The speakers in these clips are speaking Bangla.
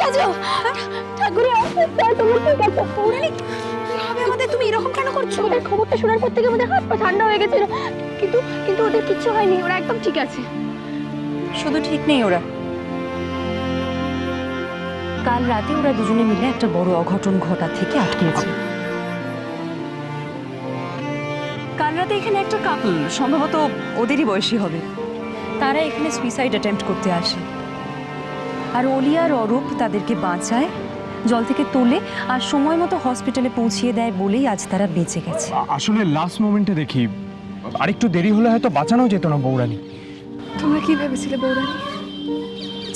আছো? ঠাকুরের আশীর্বাদ, তুমি ঠিক আছো? পৌরাণিক, কি হবে আমাদের? তুমি এরকম কেন করছো? ওদের খবরটা শোনার পর থেকে আমাদের হাত পা ঠান্ডা হয়ে গেছিল, কিন্তু কিন্তু ওদের কিচ্ছু হয়নি, ওরা একদম ঠিক আছে। শুধু ঠিক নেই ওরা, কাল রাতে ওরা দুজনে মিলে একটা বড় অঘটন ঘটা থেকে আটকেছে। কাল রাতে এখানে একটা কাপল, সম্ভবত ওদেরই বয়সী হবে, তারা এখানে সুইসাইড অ্যাটেম্প্ট করতে আসে। আর অলি আর অরূপ তাদেরকে বাঁচায়, জল থেকে তোলে আর সময় মতো হসপিটালে পৌঁছিয়ে দেয় বলেই আজ তারা বেঁচে গেছে। আসলে লাস্ট মোমেন্টে দেখি আরেকটু দেরি হলে হয়তো বাঁচানো যেত না বৌরানী। তোমরা কি ভেবেছিলে বৌরানী,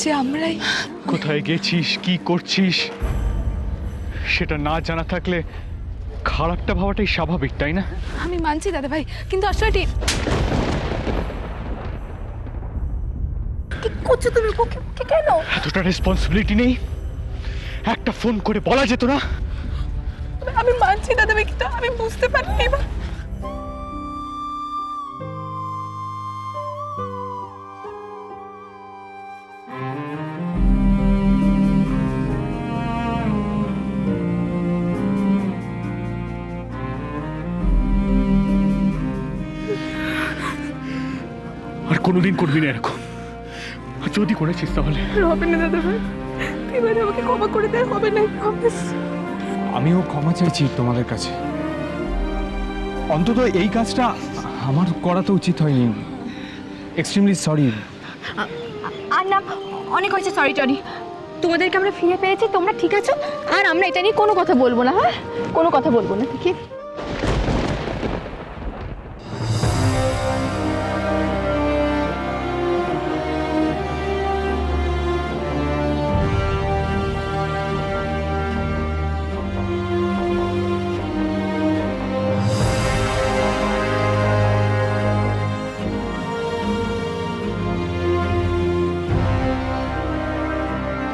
যে আমরাই? কোথায় গেছিস, কি করছিস সেটা না জানা থাকলে খারাপটা ভাবাটাই স্বাভাবিক, তাই না? আমি মানছি দাদা ভাই, কিন্তু আসলে ঠিক কি করছো তুমি? ওকে কেন? এতটা রেসপন্সিবিলিটি নেই? একটা ফোন করে বলা যেত না? আমি মানছি দাদা ভাই, কিন্তু আমি বুঝতে পারিনি। আর কোনোদিন করবি না এরকম, আর যদি করেছিস তাহলে হবে না দাদা ভাই, এবারে আমাকে ক্ষমা করে দেয়, হবে না, প্রমিস। আমিও ক্ষমা চাইছি তোমাদের কাছে, অন্তত এই কাজটা আমার করা তো উচিত হয়নি। Extremely sorry. আর না, অনেক হয়েছে সরি টরি। তোমাদেরকে আমরা ফিরে পেয়েছি, তোমরা ঠিক আছো, আর আমরা এটা নিয়ে কোনো কথা বলবো না। হ্যাঁ, কোনো কথা বলবো না, ঠিক?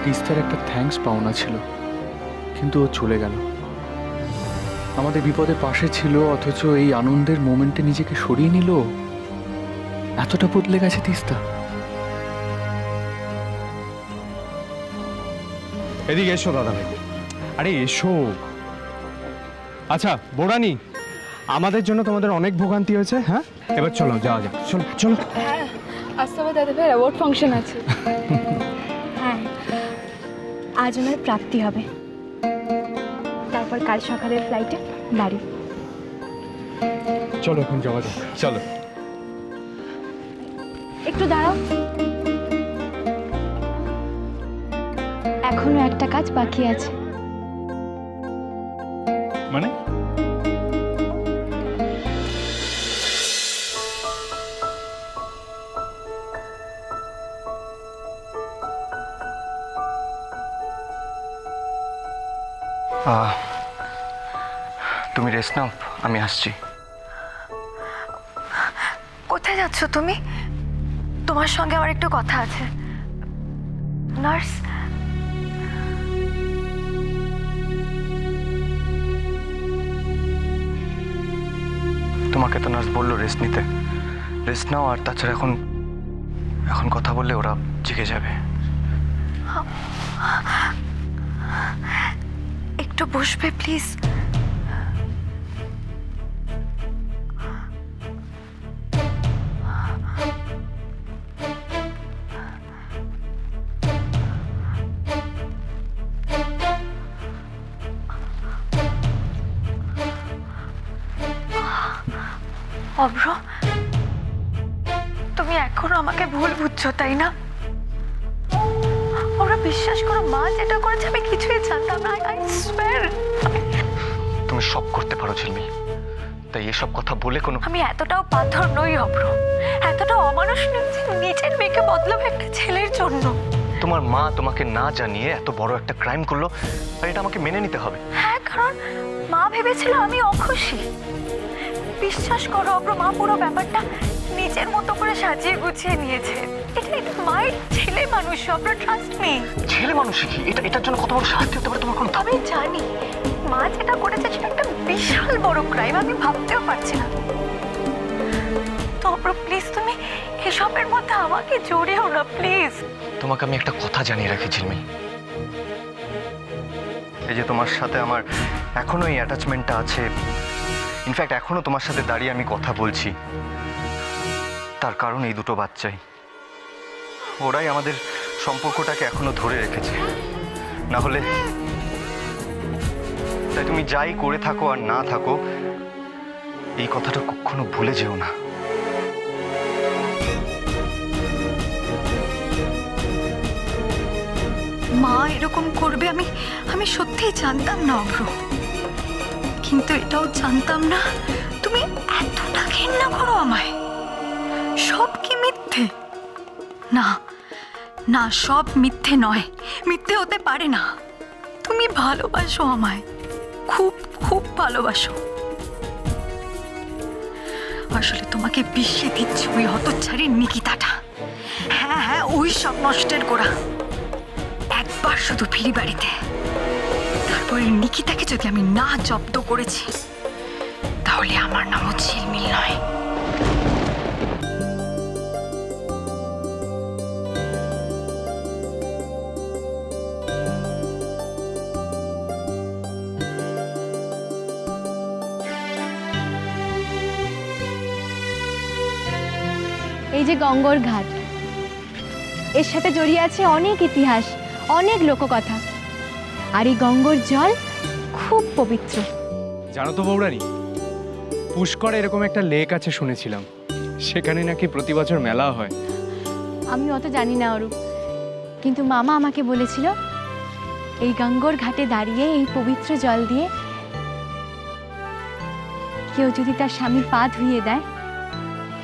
তিস্তার একটা থ্যাঙ্কস পাওনা ছিল, কিন্তু ও চলে গেল। আমাদের বিপদে পাশে ছিল, অথচ এই আনন্দের মোমেন্টে নিজেকে সরিয়ে নিল। এতটা বদলে গেছে তিস্তা। এদিকে এসো দাদা ভাই, আরে এসো। আচ্ছা বৌরানী, আমাদের জন্য তোমাদের অনেক ভোগান্তি হয়েছে। হ্যাঁ, এবার চলো যাওয়া যাক, চলো চলো। হ্যাঁ, আসতে হবে দাদা ভাই, অ্যাওয়ার্ড ফাংশন আছে। হ্যাঁ, আজ ওনার প্রাপ্তি হবে, তারপর কাল সকালের ফ্লাইটে বাড়ি। চলো এখন যাওয়া যাক, চলো। একটু দাঁড়াও, এখনো একটা কাজ বাকি আছে। মানে? তুমি রেস্ট নাও, আমি আসছি। কোথায় যাচ্ছ তুমি? তোমার সঙ্গে আমার একটু কথা আছে। নার্স, তোমাকে তো নার্স বললো রেস্ট নিতে। রেস্ট নাও, আর তাছাড়া এখন এখন কথা বললে ওরা জেগে যাবে। একটু বসবে প্লিজ? অভ্র, তুমি এখনো আমাকে ভুল বুঝছো, তাই না? ওরা বিশ্বাস করো, মা যেটা করেছে আমি কিছুই জানতাম না। আই সোয়্যার তুমি সব করতে পারো ঝিলমিল, তাই এসব কথা বলে কোনো... আমি এতটাও পাথর নই অভ্র, এতটাও অমানুষ নই যে নিজের মেয়েকে বদলাবে একটা ছেলের জন্য। তোমার মা তোমাকে না জানিয়ে এত বড় একটা ক্রাইম করলো, আর এটা আমাকে মেনে নিতে হবে। হ্যাঁ, কারণ মা ভেবেছিল আমি অখুশি। বিশ্বাস করো অভ্র, মা পুরো ব্যাপারটা নিজের মতো করে সাজিয়ে গুছিয়ে নিয়েছে। এটা মায়ের ছেলে মানুষ অভ্র, ট্রাস্ট মি। ছেলে মানুষ কি? এটার জন্য কত বড় শাস্তি হতে পারে তোমার কোনো... আমি জানি মা যেটা করেছে সেটা একটা বিশাল বড় ক্রাইম, আমি ভাবতেও পারছি না। তো অভ্র প্লিজ, তুমি এসবের মধ্যে আমাকে জড়িও না প্লিজ। তোমাকে আমি একটা কথা জানিয়ে রাখি ঝিলমিল, এই যে তোমার সাথে আমার এখনো এই অ্যাটাচমেন্টটা আছে, ইনফ্যাক্ট এখনো তোমার সাথে দাঁড়িয়ে আমি কথা বলছি, তার কারণ এই দুটো বাচ্চাই। ওরাই আমাদের সম্পর্কটাকে এখনো ধরে রেখেছে। না হলে, তাই তুমি যাই করে থাকো আর না থাকো, এই কথাটা কখনো ভুলে যেও না। মা এরকম করবে আমি সত্যিই জানতাম না অভ্র, কিন্তু এটাও জানতাম না তুমি এতটা ঘৃণা করো আমায়। সব কি মিথ্যে? না না, সব মিথ্যে নয়, মিথ্যে হতে পারে না। তুমি ভালোবাসো আমায়, খুব খুব ভালোবাসো। আসলে তোমাকে বিশ্বে দিচ্ছি ওই হতচ্ছাড়ি নিকিতাটা। হ্যাঁ হ্যাঁ, ওই সব নষ্টের গোড়া। একবার শুধু ফিরি বাড়িতে, তারপরে নিকিতাকে যদি আমি না জব্দ করেছি, তাহলে আমার নামও ঝিলমিল নয়। এই যে গঙ্গর ঘাট, এর সাথে জড়িয়ে আছে অনেক ইতিহাস, অনেক লোককথা। আর এই গঙ্গর জল খুব পবিত্র। জানো তো বৌরানী, পুষ্করে এরকম একটা লেক আছে শুনেছিলাম, সেখানে নাকি প্রতি বছর মেলা হয়। আমি অত জানি না অরূপ, কিন্তু মামা আমাকে বলেছিল এই গঙ্গর ঘাটে দাঁড়িয়ে এই পবিত্র জল দিয়ে কেউ যদি তার স্বামীর পা ধুইয়ে দেয়,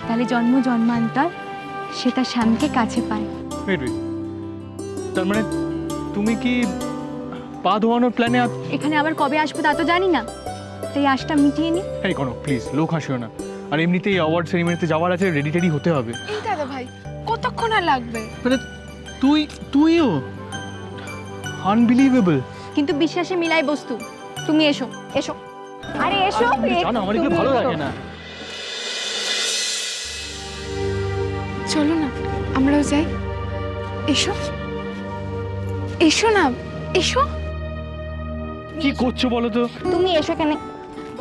তাহলে জন্ম জন্মান্তর সে তার স্বামীকে কাছে পায়। তার মানে তুমি কি পা ধোয়ানোর প্ল্যানে? এখানে আবার কবে আসবো তা তো জানি না, তাই আশটা মিটিয়ে নি। এই কোনো প্লিজ, লোক হাসিও না। আর এমনিতেই অ্যাওয়ার্ড সেরিমনিতে যাওয়ার আছে, রেডি টেডি হতে হবে। এই দাদা ভাই, কতক্ষণ আর লাগবে? মানে তুইও আনবিলিভেবল। কিন্তু বিশ্বাসে মিলাই বস্তু। তুমি এসো এসো, আরে এসো। জানো আমার এগুলো ভালো লাগে না। চলো না, আমরাও যাই। এসো এসো না, এসো। কি করছো বলো তো? তুমি এসো কেন?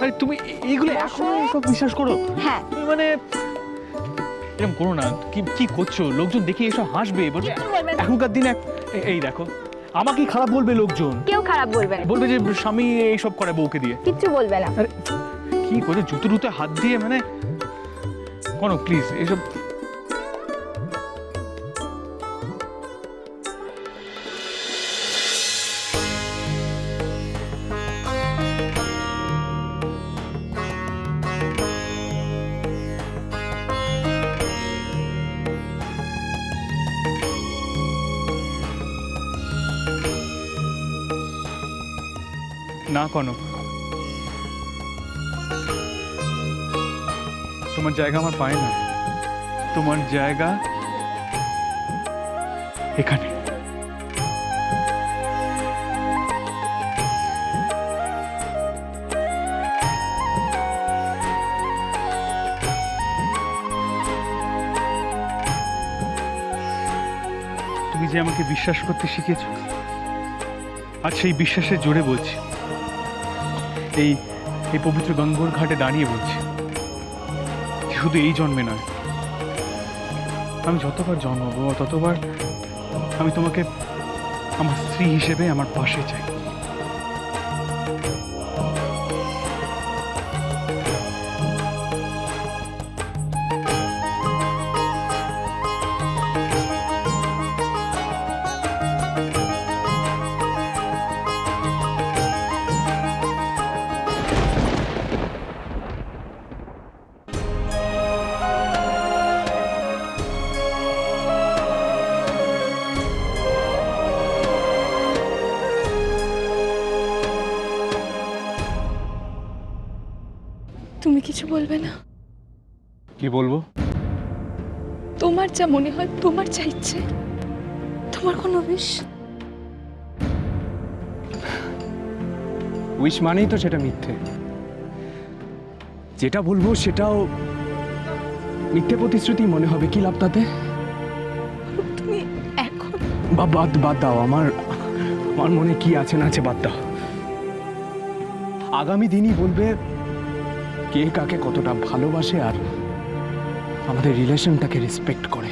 আরে তুমি এইগুলো এখনো সব বিশ্বাস করো? হ্যাঁ। তুমি মানে এরকম করো না। কি করছো? লোকজন দেখে এসব হাসবে, বলবে এখনকার দিনে এই দেখো, আমাকেই খারাপ বলবে লোকজন। কেউ খারাপ বলবে না, বলবে যে স্বামী এইসব করে বউকে দিয়ে। কিচ্ছু বলবে না। আরে কি করে জুতোতে হাত দিয়ে, মানে কোনো প্লিজ এইসব। না কনক, তোমার জায়গা আমার পায় না। তোমার জায়গা এখানে। তুমি যে আমাকে বিশ্বাস করতে শিখেছো, আর সেই বিশ্বাসের জোরে বলছি, এই পবিত্র গঙ্গোর ঘাটে দাঁড়িয়ে বলছি, শুধু এই জন্মে নয়, আমি যতবার জন্মাবো ততবার আমি তোমাকে আমার স্ত্রী হিসেবে আমার পাশে চাই। তুমি কিছু বলবে না? কি বলবো? তোমার যা মনে হয়, তোমার যা ইচ্ছে, তোমার কোনো উইশ? উইশ মানেই তো সেটা মিথ্যে। যেটা বলবো সেটাও মিথ্যে প্রতিশ্রুতি মনে হবে। কি লাভ তাতে? তুমি এখন বাদ দাও। আমার মনে কি আছে না আছে বাদ দাও। আগামী দিনই বলবে কে কাকে কতটা ভালোবাসে আর আমাদের রিলেশনটাকে রেসপেক্ট করে।